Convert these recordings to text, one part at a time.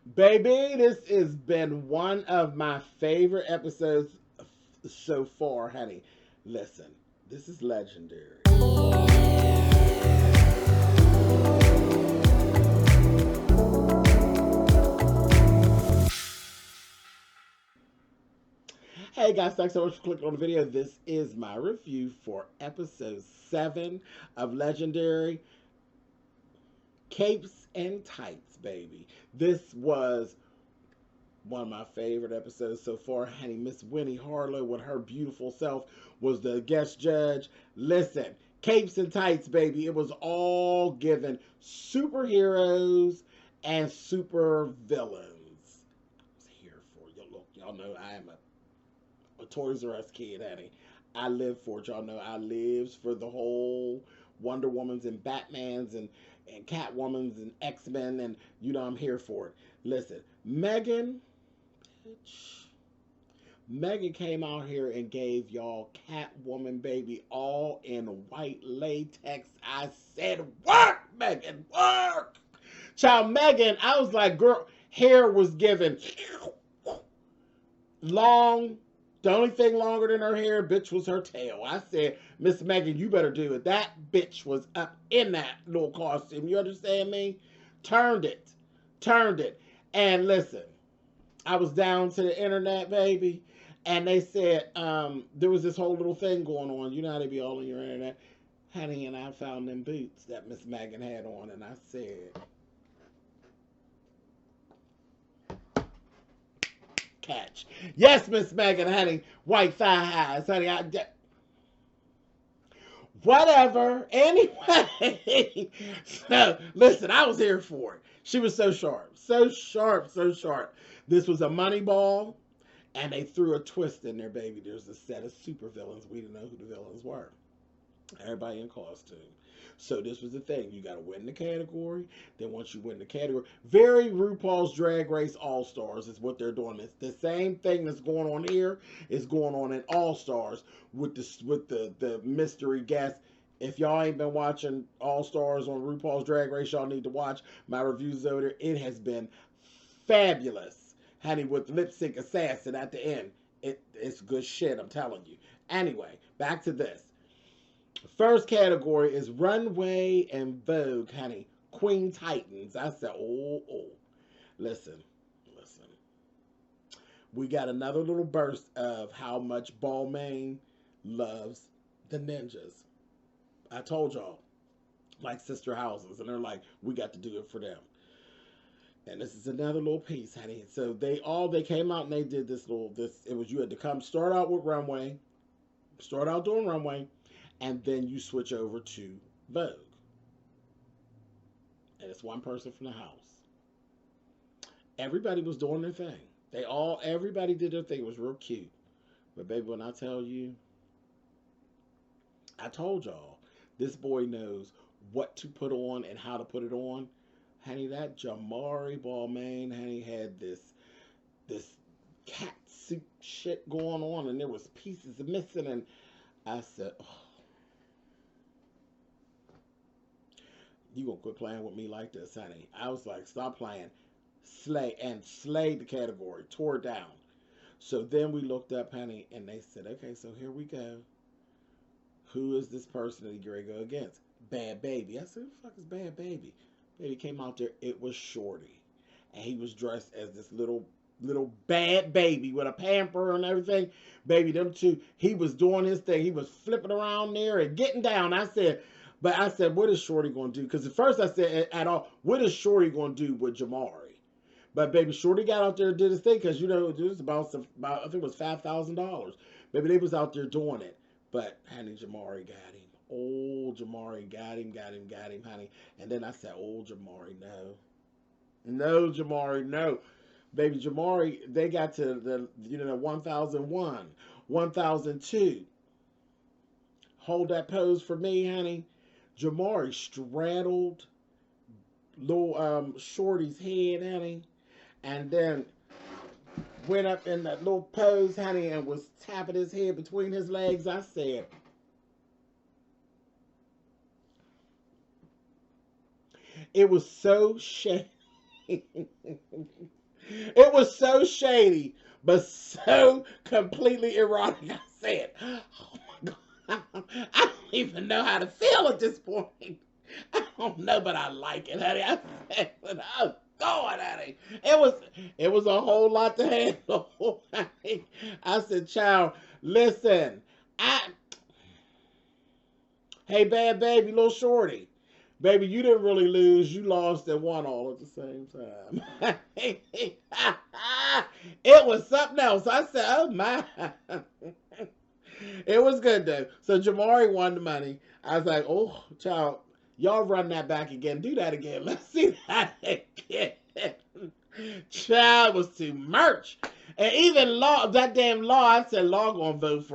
Baby, this has been one of my favorite episodes so far, honey. Listen, this is legendary. Hey guys, thanks so much for clicking on the video. This is my review for episode 7 of Legendary Capes and Tights, baby. This was one of my favorite episodes so far. Honey, Miss Winnie Harlow with her beautiful self was the guest judge. Listen, Capes and Tights, baby. It was all given superheroes and super villains. I was here for you. Look, y'all know I am a Toys R Us kid, honey. I live for it. Y'all know I lives for the whole Wonder Woman's and Batman's and Catwoman's and X-Men, and you know I'm here for it. Listen, bitch. Megan came out here and gave y'all Catwoman, baby, all in white latex. I said, work, Megan, work. Child, Megan, I was like, girl, hair was given long. The only thing longer than her hair, bitch, was her tail. I said, Miss Megan, you better do it. That bitch was up in that little costume. You understand me? Turned it. Turned it. And listen, I was down to the internet, baby, and they said there was this whole little thing going on. You know how they be all on your internet. Honey, and I found them boots that Miss Megan had on, and I said, catch. Yes, Miss Megan, honey, white thigh highs, honey. Whatever. Anyway, so listen, I was here for it. She was so sharp, so sharp, so sharp. This was a money ball, and they threw a twist in there, baby. There's a set of super villains. We didn't know who the villains were. Everybody in costume. So this was the thing. You got to win the category. Then once you win the category, very RuPaul's Drag Race All Stars is what they're doing. It's the same thing that's going on here is going on in All Stars with the mystery guest. If y'all ain't been watching All Stars on RuPaul's Drag Race, y'all need to watch my reviews over there. It has been fabulous, honey, with Lip Sync Assassin at the end. It's good shit, I'm telling you. Anyway, back to this. First category is Runway and Vogue, honey. Queen Titans. I said, oh. Listen. We got another little burst of how much Balmain loves the ninjas. I told y'all, like sister houses, and they're like, we got to do it for them. And this is another little piece, honey. So they came out and they did this. It was, you had to come start out with Runway, start out doing Runway, and then you switch over to Vogue. And it's one person from the house. Everybody was doing their thing. Everybody did their thing. It was real cute. But baby, when I tell you, I told y'all, this boy knows what to put on and how to put it on. Honey, that Jamari Balmain, honey, had this cat suit shit going on, and there was pieces missing, and I said, oh, you gonna quit playing with me like this, honey. I was like, stop playing. Slay the category. Tore it down. So then we looked up, honey, and they said, okay, so here we go. Who is this person that you're going to go against? Bad Baby. I said, who the fuck is Bad Baby? Baby came out there. It was Shorty. And he was dressed as this little bad baby with a pamper and everything. Baby, them two, he was doing his thing. He was flipping around there and getting down. I said, what is Shorty going to do? Because at first I said, what is Shorty going to do with Jamari? But baby, Shorty got out there and did his thing because, you know, it was about I think it was $5,000. Baby, they was out there doing it. But, honey, Jamari got him. Old Jamari got him, honey. And then I said, old Jamari, no. No, Jamari, no. Baby, Jamari, they got to the 1001, 1002. Hold that pose for me, honey. Jamari straddled little Shorty's head, honey. And then went up in that little pose, honey, and was tapping his head between his legs. I said, it was so shady. It was so shady, but so completely erotic. I said, oh my God, I don't even know how to feel at this point. I don't know, but I like it, honey. I said, oh God, honey. It was a whole lot to handle. Honey. I said, child, listen, I hey bad baby, little shorty. Baby, you didn't really lose. You lost and won all at the same time. It was something else. I said, oh my. It was good though. So Jamari won the money. I was like, oh, child, y'all run that back again. Do that again. Let's see that again. Child was too much. And even Law, that damn Law, I said Law gonna vote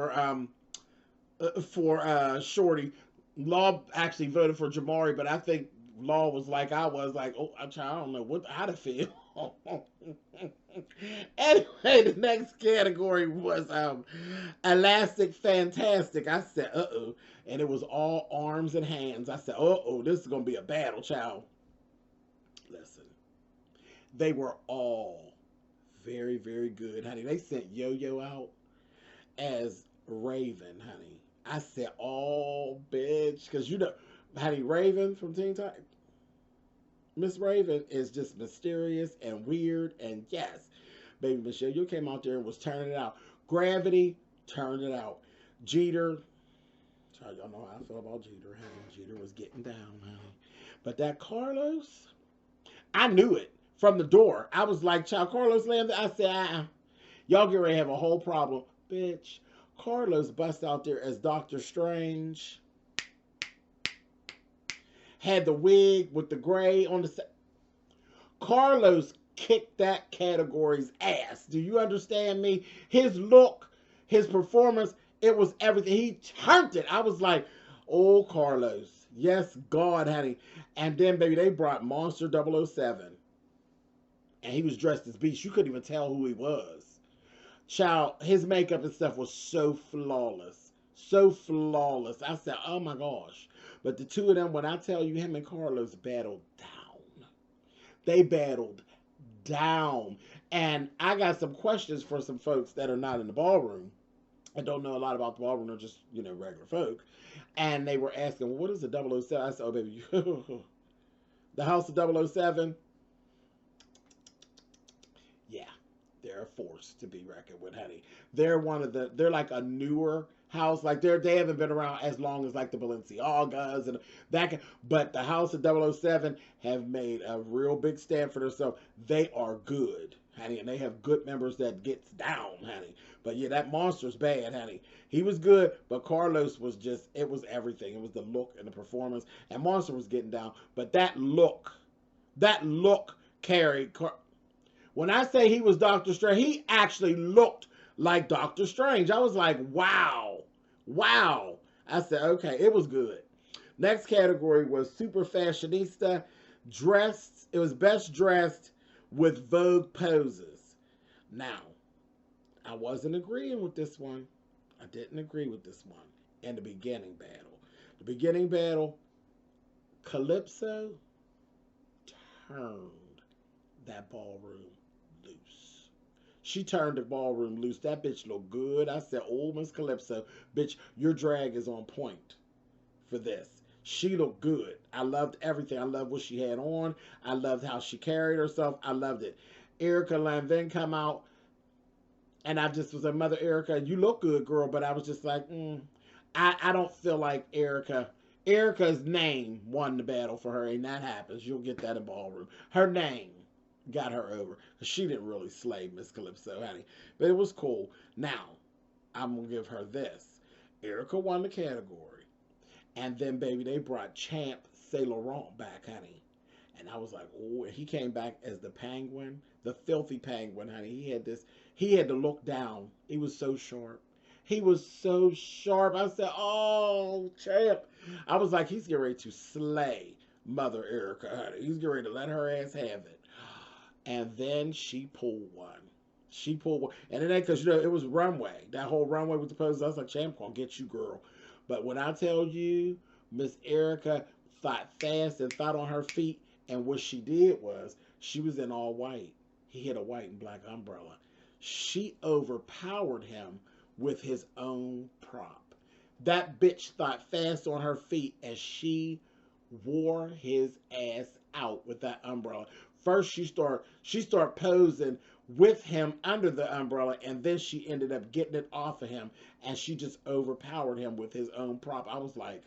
for Shorty. Law actually voted for Jamari, but I think Law was like I was like, oh, I don't know how to feel. Anyway, the next category was Elastic Fantastic. I said, uh-oh. And it was all arms and hands. I said, uh-oh, this is going to be a battle, child. Listen, they were all very, very good, honey. They sent Yo-Yo out as Raven, honey. I said, oh, bitch. Because, you know, honey, Raven from Teen Titans. Miss Raven is just mysterious and weird. And yes, baby Michelle, you came out there and was turning it out. Gravity, turned it out. Jeter, y'all know how I feel about Jeter, honey. Jeter was getting down, honey. But that Carlos, I knew it from the door. I was like, child, Carlos landed. I said, y'all get ready to have a whole problem. Bitch, Carlos bust out there as Doctor Strange. Had the wig with the gray on the set. Carlos kicked that category's ass. Do you understand me? His look, his performance, it was everything. He turned it. I was like, oh, Carlos. Yes, God, honey. And then, baby, they brought Monster 007. And he was dressed as Beast. You couldn't even tell who he was. Child, his makeup and stuff was so flawless. So flawless. I said, oh, my gosh. But the two of them, when I tell you, him and Carlos battled down. They battled down. And I got some questions for some folks that are not in the ballroom and don't know a lot about the ballroom. They're just, you know, regular folk. And they were asking, well, what is the 007? I said, oh, baby, the House of 007? Yeah, they're a force to be reckoned with, honey. They're like a newer house. Like they haven't been around as long as like the Balenciagas and that. But the House of 007 have made a real big stand for themselves. They are good, honey, and they have good members that gets down, honey. But yeah, that Monster's bad, honey. He was good, but Carlos was just, it was everything. It was the look and the performance, and Monster was getting down. But that look carried. When I say he was Doctor Strange, he actually looked like Doctor Strange. I was like, wow. Wow. I said, okay, it was good. Next category was Super Fashionista. Dressed, it was best dressed with Vogue poses. Now, I wasn't agreeing with this one. I didn't agree with this one in the beginning battle. The beginning battle, Calypso turned that ballroom loose. She turned the ballroom loose. That bitch looked good. I said, oh, Miss Calypso, bitch, your drag is on point for this. She looked good. I loved everything. I loved what she had on. I loved how she carried herself. I loved it. Erica Lanvin come out, and I just was like, Mother Erica, you look good, girl. But I was just like, I don't feel like Erica's name won the battle for her, and that happens. You'll get that in ballroom. Her name got her over. She didn't really slay Miss Calypso, honey. But it was cool. Now, I'm going to give her this. Erica won the category. And then, baby, they brought Champ Saint Laurent back, honey. And I was like, oh, he came back as the penguin, the filthy penguin, honey. He had to look down. He was so sharp. He was so sharp. I said, oh, Champ. I was like, he's getting ready to slay Mother Erica, honey. He's getting ready to let her ass have it. And then she pulled one. And it ain't because, you know, it was runway. That whole runway with the poses. I was like, Champ gonna get you, girl. But when I tell you, Miss Erica thought fast and thought on her feet. And what she did was, She was in all white. He had a white and black umbrella. She overpowered him with his own prop. That bitch thought fast on her feet as she wore his ass out with that umbrella. First she started posing with him under the umbrella, and then she ended up getting it off of him, and she just overpowered him with his own prop. I was like,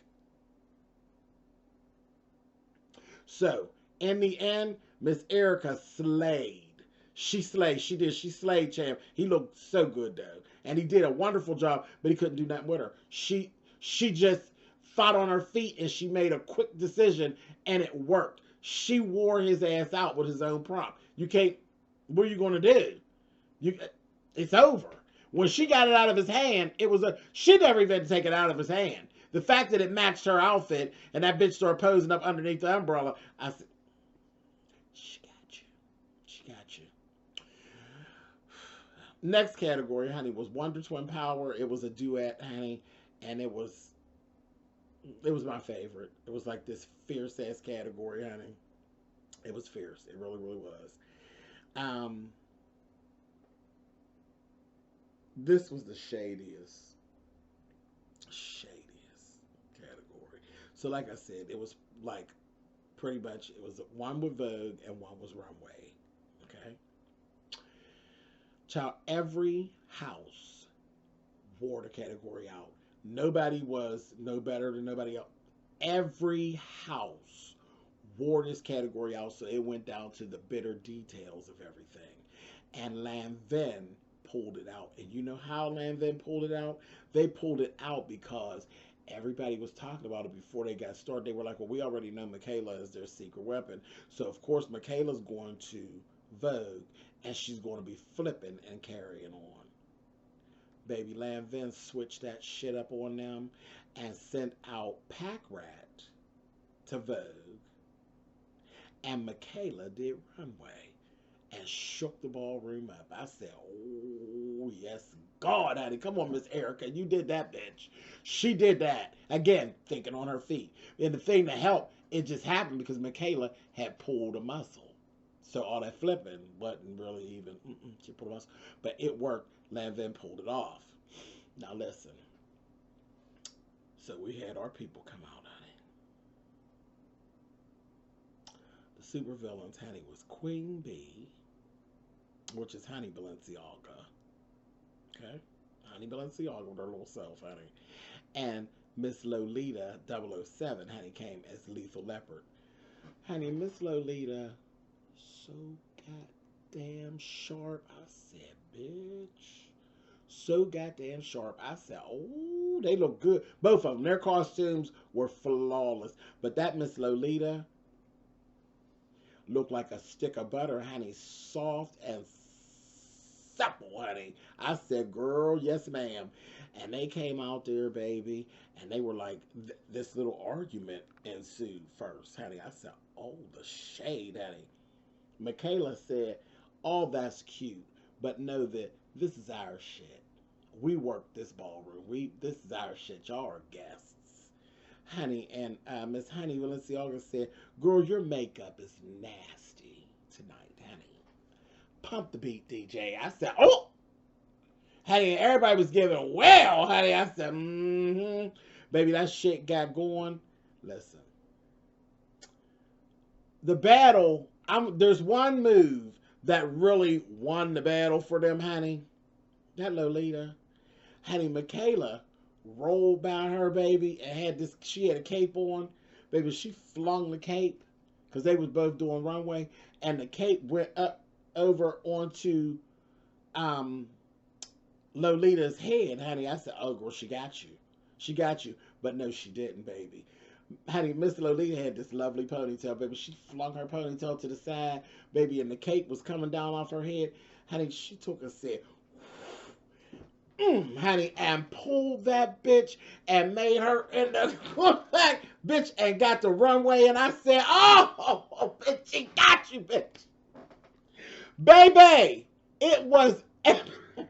so in the end, Miss Erica slayed. She slayed. She did. She slayed champ. He looked so good though, and he did a wonderful job. But he couldn't do nothing with her. She just fought on her feet, and she made a quick decision, and it worked. She wore his ass out with his own prop. You can't. What are you going to do? It's over. When she got it out of his hand, it was a. She never even take it out of his hand. The fact that it matched her outfit, and that bitch started posing up underneath the umbrella, I said, she got you. She got you. Next category, honey, was Wonder Twin Power. It was a duet, honey, and it was my favorite. It was like this fierce ass category, honey. It was fierce. It really, really was. This was the shadiest category. So like I said, it was like pretty much, it was one with Vogue and one was Runway. Okay. Child, every house wore the category out. Nobody was no better than nobody else. Every house wore this category out, so it went down to the bitter details of everything. And Lanvin pulled it out. And you know how Lanvin pulled it out? They pulled it out because everybody was talking about it before they got started. They were like, well, we already know Michaela is their secret weapon. So, of course, Michaela's going to Vogue, and she's going to be flipping and carrying on. Baby, Lanvin switched that shit up on them and sent out Pack Rat to Vogue. And Michaela did Runway and shook the ballroom up. I said, oh, yes, God, honey. Come on, Miss Erica. You did that, bitch. She did that. Again, thinking on her feet. And the thing that helped, it just happened because Michaela had pulled a muscle. So all that flipping wasn't really even, she pulled a muscle. But it worked. Lanvin pulled it off. Now, listen. So we had our people come out, honey. The super villains, honey, was Queen Bee, which is Honey Balenciaga. Okay? Honey Balenciaga with her little self, honey. And Miss Lolita 007, honey, came as Lethal Leopard. Honey, Miss Lolita, so goddamn sharp. I said, bitch. So goddamn sharp. I said, oh, they look good. Both of them. Their costumes were flawless. But that Miss Lolita looked like a stick of butter, honey. Soft and supple, honey. I said, girl, yes, ma'am. And they came out there, baby, and they were like, this little argument ensued first, honey. I said, oh, the shade, honey. Michaela said, oh, that's cute, but know that this is our shit. We work this ballroom. This is our shit. Y'all are guests. Honey, and Miss Honey Balenciaga said, girl, your makeup is nasty tonight, honey. Pump the beat, DJ. I said, oh! Honey, everybody was giving well, honey. I said, Baby, that shit got going. Listen. The battle, there's one move that really won the battle for them, honey. That Lolita. Honey, Michaela rolled by her, baby, and she had a cape on. Baby, she flung the cape, because they was both doing Runway, and the cape went up over onto Lolita's head, honey. I said, oh, girl, she got you. She got you. But no, she didn't, baby. Honey, Miss Lolita had this lovely ponytail, baby. She flung her ponytail to the side, baby, and the cape was coming down off her head. Honey, she took a sip. Honey, and pulled that bitch and made her in the back, bitch, and got the Runway. And I said, oh, bitch, she got you, bitch. Baby, it was epic.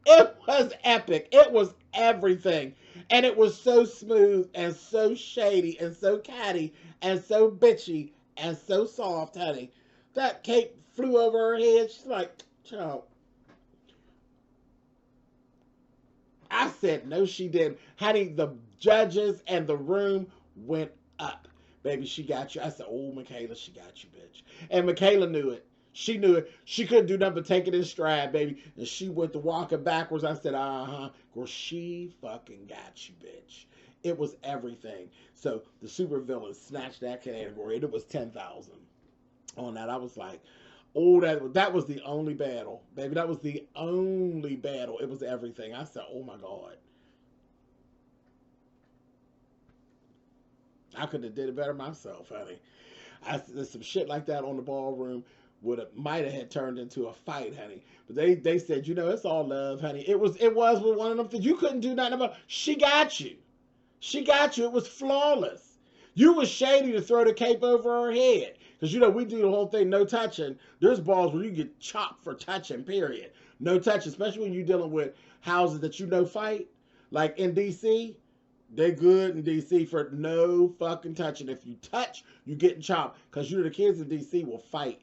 It was epic. It was everything. And it was so smooth and so shady and so catty and so bitchy and so soft, honey. That cape flew over her head. She's like, child. I said, no, she didn't. Honey, the judges and the room went up. Baby, she got you. I said, oh, Michaela, she got you, bitch. And Michaela knew it. She knew it. She couldn't do nothing but take it in stride, baby. And she went to walking backwards. I said, uh-huh. Girl, she fucking got you, bitch. It was everything. So the supervillain snatched that category, and it was 10,000 on that. I was like, oh, that was the only battle, baby. That was the only battle. It was everything. I said, oh my God. I could have did it better myself, honey. There's some shit like that on the ballroom might have had turned into a fight, honey. But they said, you know, it's all love, honey. It was with one of them things you couldn't do nothing about. She got you. She got you. It was flawless. You was shady to throw the cape over her head. Because, you know, we do the whole thing, no touching. There's balls where you get chopped for touching, period. No touching, especially when you're dealing with houses that you know fight. Like in D.C., they good in D.C. for no fucking touching. If you touch, you getting chopped. Because you know the kids in D.C. will fight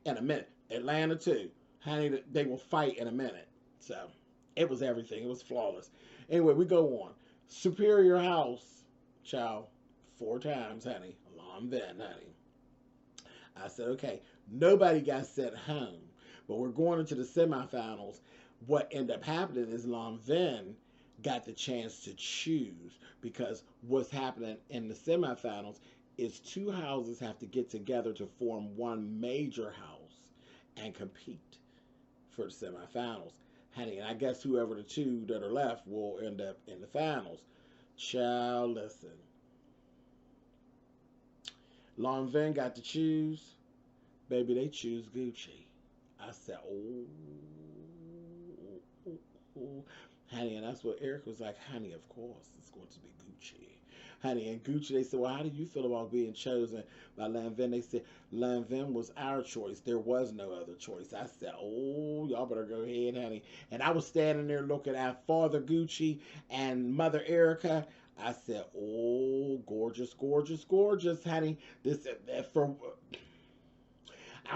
in a minute. Atlanta too. Honey, they will fight in a minute. So, it was everything. It was flawless. Anyway, we go on. Superior House, child, 4 times, honey. Along then, honey. I said, okay, nobody got sent home. But we're going into the semifinals. What ended up happening is Lanvin got the chance to choose, because what's happening in the semifinals is 2 houses have to get together to form one major house and compete for the semifinals. Honey, and I guess whoever the 2 that are left will end up in the finals. Child, listen. Lanvin got to choose. Baby, they choose Gucci. I said, oh. Honey, and that's what Eric was like, honey, of course, it's going to be Gucci. Honey, and Gucci, they said, well, how do you feel about being chosen by Lanvin? They said, Lanvin was our choice. There was no other choice. I said, oh, y'all better go ahead, honey. And I was standing there looking at Father Gucci and Mother Erica. I said, oh, gorgeous, gorgeous, gorgeous, honey. I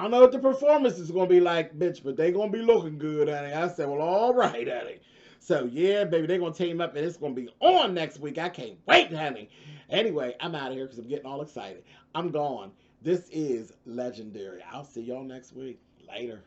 don't know what the performance is going to be like, bitch, but they going to be looking good, honey. I said, well, all right, honey. So, yeah, baby, they're going to team up, and it's going to be on next week. I can't wait, honey. Anyway, I'm out of here because I'm getting all excited. I'm gone. This is legendary. I'll see y'all next week. Later.